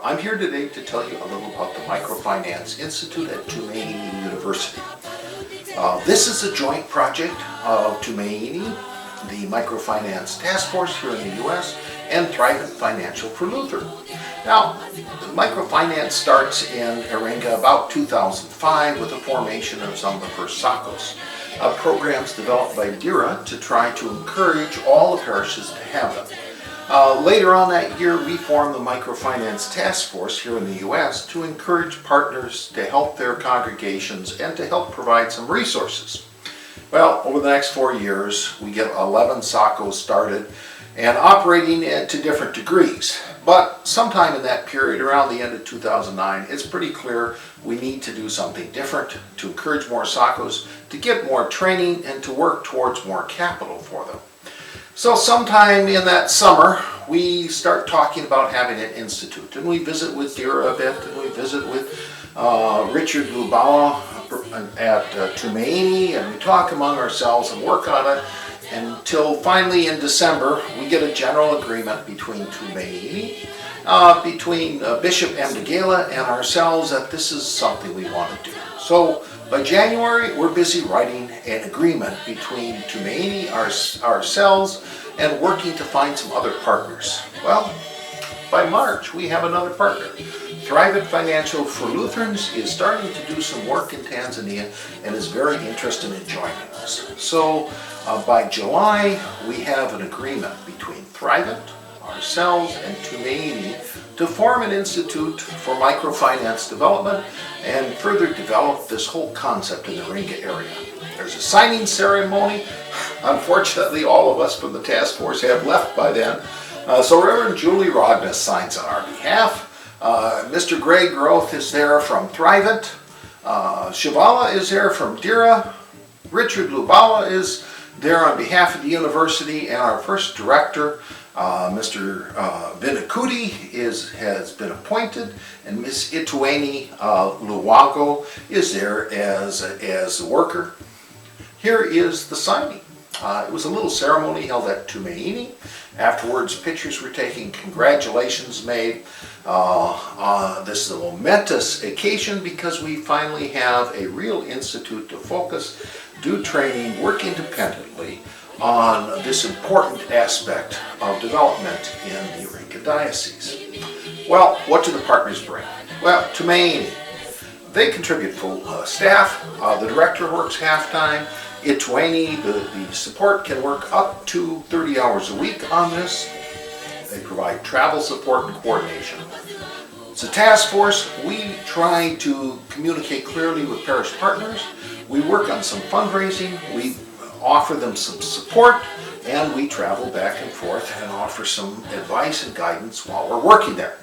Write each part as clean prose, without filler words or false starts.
I'm here today to tell you a little about the Microfinance Institute at Tumaini University. This is a joint project of Tumaini, the Microfinance Task Force here in the U.S., and Thrivent Financial for Lutheran. Now, microfinance starts in Iringa about 2005 with the formation of some of the first SACOs, programs developed by DIRA to try to encourage all the parishes to have them. Later on that year, we formed the Microfinance Task Force here in the U.S. to encourage partners to help their congregations and to help provide some resources. Well, over the next 4 years, we get 11 SACOs started and operating to different degrees. But sometime in that period, around the end of 2009, it's pretty clear we need to do something different to encourage more SACOs, to get more training, and to work towards more capital for them. So sometime in that summer, we start talking about having an institute, and we visit with DIRA a bit, and we visit with Richard Lubawa at Tumaini, and we talk among ourselves and work on it until finally in December we get a general agreement between Tumaini, between Bishop Mdegela and ourselves that this is something we want to do. So by January, we're busy writing an agreement between Tumaini, ourselves, and working to find some other partners. Well, by March, we have another partner. Thrivent Financial for Lutherans is starting to do some work in Tanzania and is very interested in joining us. So by July, we have an agreement between Thrivent, ourselves, and Tumaini to form an institute for microfinance development and further develop this whole concept in the Iringa area. There's a signing ceremony. Unfortunately, all of us from the task force have left by then. So Reverend Julie Rodness signs on our behalf. Mr. Greg Groth is there from Thrivent. Shivala is there from DIRA. Richard Lubawa is there on behalf of the university, and our first director, Mr. Vinakuti has been appointed, and Ms. Ituani Luwago is there as the worker. Here is the signing. It was a little ceremony held at Tumaini. Afterwards, pictures were taken, congratulations made. This is a momentous occasion because we finally have a real institute to focus, do training, work independently on this important aspect of development in the Iringa Diocese. Well, what do the partners bring? Well, Tumaini, they contribute full staff. The director works half-time. Ituani, the support, can work up to 30 hours a week on this. They provide travel support and coordination. It's a task force. We try to communicate clearly with parish partners. We work on some fundraising. We offer them some support, and we travel back and forth and offer some advice and guidance while we're working there.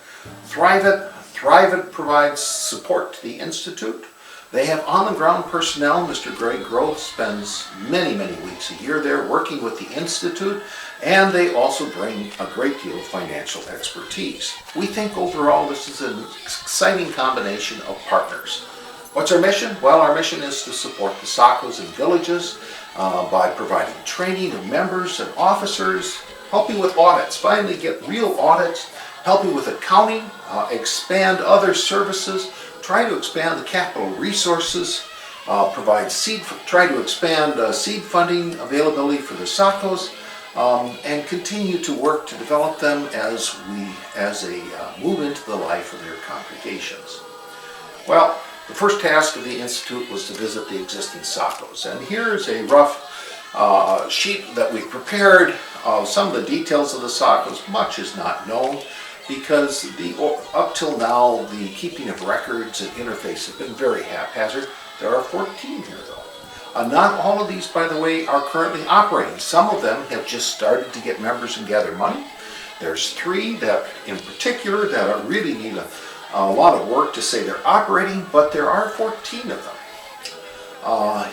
Thrivent provides support to the Institute. They have on-the-ground personnel. Mr. Greg Groth spends many weeks a year there working with the Institute, and they also bring a great deal of financial expertise. We think overall this is an exciting combination of partners. What's our mission? Well, our mission is to support the SACOs in villages by providing training of members and officers, helping with audits, finally get real audits, helping with accounting, expand other services, try to expand the capital resources, try to expand seed funding availability for the SACOs, and continue to work to develop them as they move into the life of their congregations. Well, the first task of the Institute was to visit the existing SACOs, and here's a rough sheet that we prepared of some of the details of the SACOs. Much is not known because up till now the keeping of records and interface have been very haphazard. There are 14 here though. Not all of these, by the way, are currently operating. Some of them have just started to get members and gather money. There's 3 that in particular that really need a lot of work to say they're operating, but there are 14 of them.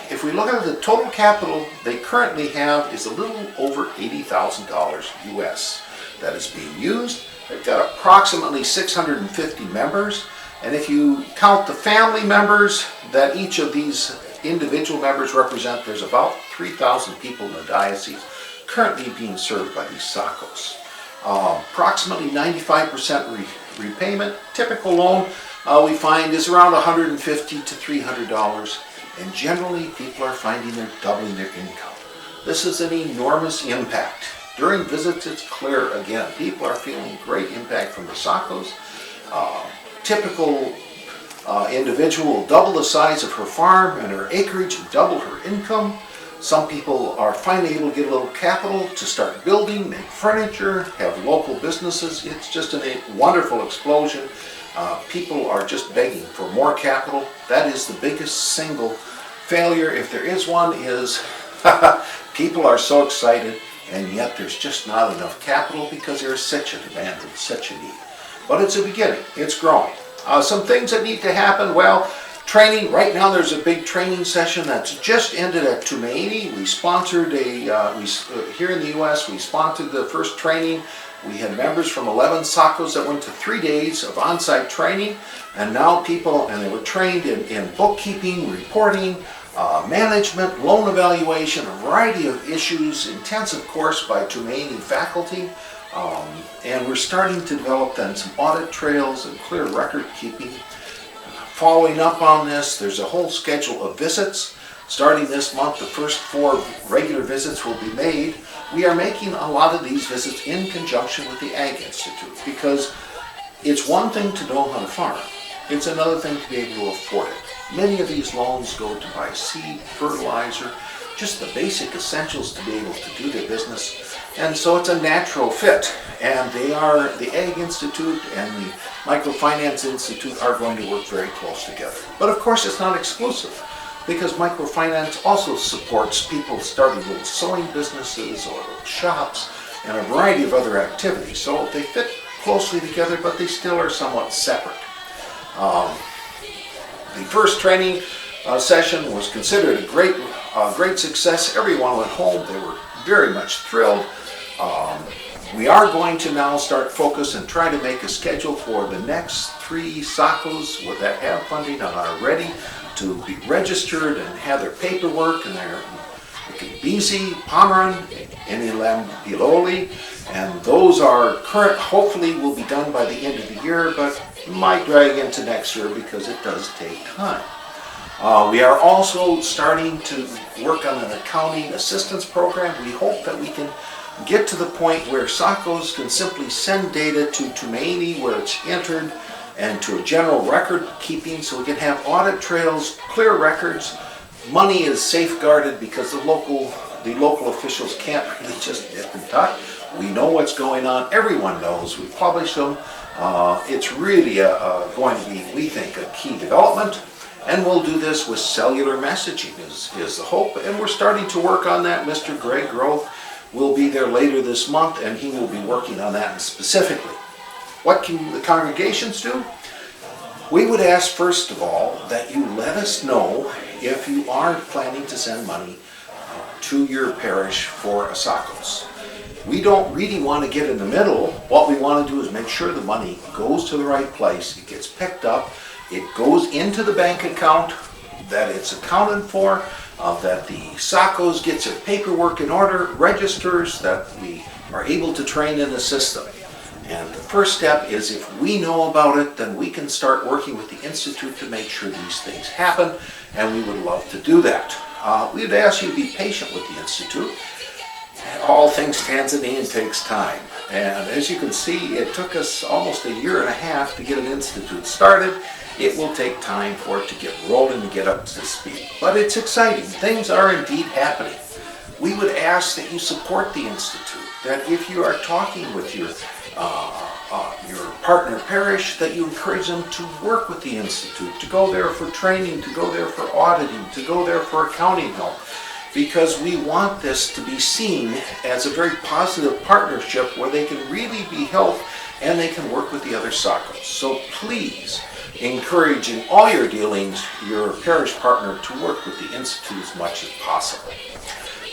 If we look at the total capital they currently have is a little over $80,000 US that is being used. They've got approximately 650 members, and if you count the family members that each of these individual members represent, there's about 3,000 people in the diocese currently being served by these SACOs. Approximately 95% repayment. Typical loan we find is around $150 to $300, and generally people are finding they're doubling their income. This is an enormous impact. During visits, it's clear again, people are feeling great impact from the SACOs. Typical individual will double the size of her farm and her acreage and double her income. Some people are finally able to get a little capital to start building, make furniture, have local businesses. It's just a wonderful explosion. People are just begging for more capital. That is the biggest single failure, if there is one, is people are so excited, and yet there's just not enough capital because there's such a demand and such a need. But it's a beginning. It's growing. Some things that need to happen, well, training. Right now there's a big training session that's just ended at Tumaini. We sponsored here in the U.S., we sponsored the first training. We had members from 11 SACOs that went to 3 days of on-site training, and now people, and they were trained in bookkeeping, reporting, management, loan evaluation, a variety of issues, intensive course by Tumaini faculty. And we're starting to develop then some audit trails and clear record keeping. Following up on this, there's a whole schedule of visits. Starting this month, the first 4 regular visits will be made. We are making a lot of these visits in conjunction with the Ag Institute, because it's one thing to know how to farm. It's another thing to be able to afford it. Many of these loans go to buy seed, fertilizer, just the basic essentials to be able to do their business. And so it's a natural fit. And they are, the Ag Institute and the Microfinance Institute are going to work very close together. But of course it's not exclusive, because microfinance also supports people starting little sewing businesses or little shops and a variety of other activities. So they fit closely together, but they still are somewhat separate. The first training session was considered a great success. Everyone went home. They were very much thrilled. We are going to now start focus and try to make a schedule for the next 3 SACOs that have funding and are ready to be registered and have their paperwork and their Bizi, Pomeran, Inilam, Biloli, and those are current, hopefully will be done by the end of the year, but might drag into next year because it does take time. We are also starting to work on an accounting assistance program. We hope that we can get to the point where SACOs can simply send data to Tumaini where it's entered and to a general record keeping, so we can have audit trails, clear records. Money is safeguarded because the local officials can't really just nip and tuck. We know what's going on. Everyone knows. We publish them. It's really going to be, we think, a key development. And we'll do this with cellular messaging is the hope. And we're starting to work on that. Mr. Greg Groth will be there later this month, and he will be working on that specifically. What can the congregations do? We would ask, first of all, that you let us know if you are planning to send money to your parish for a SACOs. We don't really want to get in the middle. What we want to do is make sure the money goes to the right place, it gets picked up, it goes into the bank account, that it's accounted for, that the SACOs gets their paperwork in order, registers, that we are able to train in the system. And the first step is, if we know about it, then we can start working with the Institute to make sure these things happen, and we would love to do that. We would ask you to be patient with the Institute. All things Tanzanian takes time. And as you can see, it took us almost 1.5 years to get an institute started. It will take time for it to get rolling and get up to speed. But it's exciting. Things are indeed happening. We would ask that you support the Institute, that if you are talking with your partner parish, that you encourage them to work with the Institute, to go there for training, to go there for auditing, to go there for accounting help. Because we want this to be seen as a very positive partnership where they can really be helped and they can work with the other SACOs. So please encourage in all your dealings your parish partner to work with the Institute as much as possible.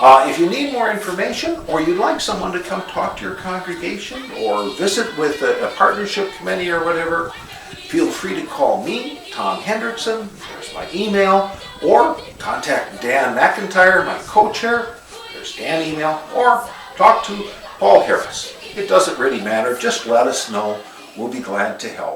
If you need more information, or you'd like someone to come talk to your congregation or visit with a partnership committee or whatever, feel free to call me, Tom Hendrickson. There's my email, or contact Dan McIntyre, my co-chair. There's Dan's email, or talk to Paul Harris. It doesn't really matter. Just let us know we'll be glad to help.